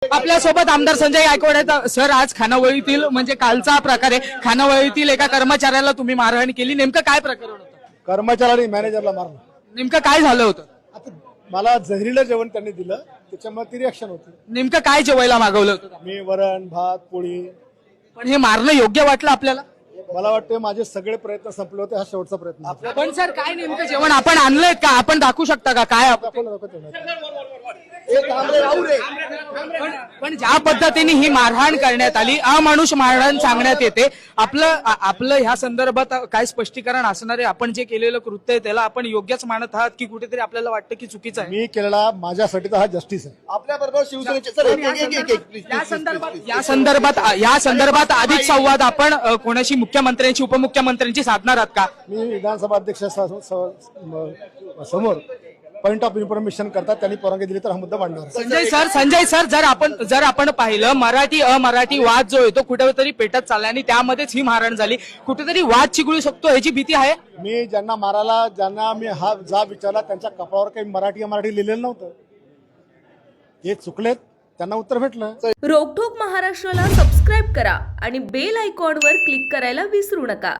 आपल्या सोबत आमदार संजय गायकवाड आहेत. सर, आज खानावळीतील म्हणजे कालचा प्रकार आहे, खानावळीतील एका कर्मचाऱ्याला तुम्ही मारहाण केली, नेमकं काय प्रकरण होतं? कर्मचाऱ्याने मॅनेजरला मारलं. नेमकं काय झालं होतं? आता मला जहरीलं जेवण त्यांनी दिलं, त्याच्यामुळे ती रिॲक्शन होती. नेमकं काय जेवायला मागवलं होतं? मी वरण भात पोळी. पण हे मारणं योग्य वाटलं आपल्याला? मला वाटतं माझे सगळे प्रयत्न संपले होते, हा शेवटचा प्रयत्न होता. पण सर, काय नेमकं जेवण आपण आणलंय का? आपण दाखवू शकता का काय पण ज्या पद्धतीने ही मारहाण करण्यात आली, अमानुष मारहाण सांगण्यात येते, आपलं ह्या संदर्भात काय स्पष्टीकरण असणार आहे? आपण जे केलेलं कृत्य आहे त्याला आपण योग्यच मानत आहात की कुठेतरी आपल्याला वाटतं की चुकीचं आहे? मी केलेला माझ्यासाठी तर हा जस्टिस आहे. आपल्या बरोबर शिवसेनेचे या संदर्भात अधिक संवाद आपण कोणाशी, मुख्यमंत्र्यांची, उपमुख्यमंत्र्यांची साधणार आहात का? मी विधानसभा अध्यक्ष समोर पॉइंट ऑफ इन्फॉर्मेशन करतात, त्यांनी परवानगी दिली तर हा मुद्दा मांडणार. संजय सर, जर आपण पाहिलं, मराठी अमराठी वाद जो आहे तो कुठेतरी पेटत चालला आणि त्यामध्येच ही मारहाण झाली. कुठेतरी वाद चिघळू शकतो याची भीती आहे? मी ज्यांना मारायला, ज्यांना मी हा जाब विचारला, त्यांच्या कपाळावर काही मराठी लिहिलेलं नव्हतं. हे चुकलेत, त्यांना उत्तर भेटलं. रोकठोक महाराष्ट्राला सबस्क्राईब करा आणि बेल आयकॉनवर क्लिक करायला विसरू नका.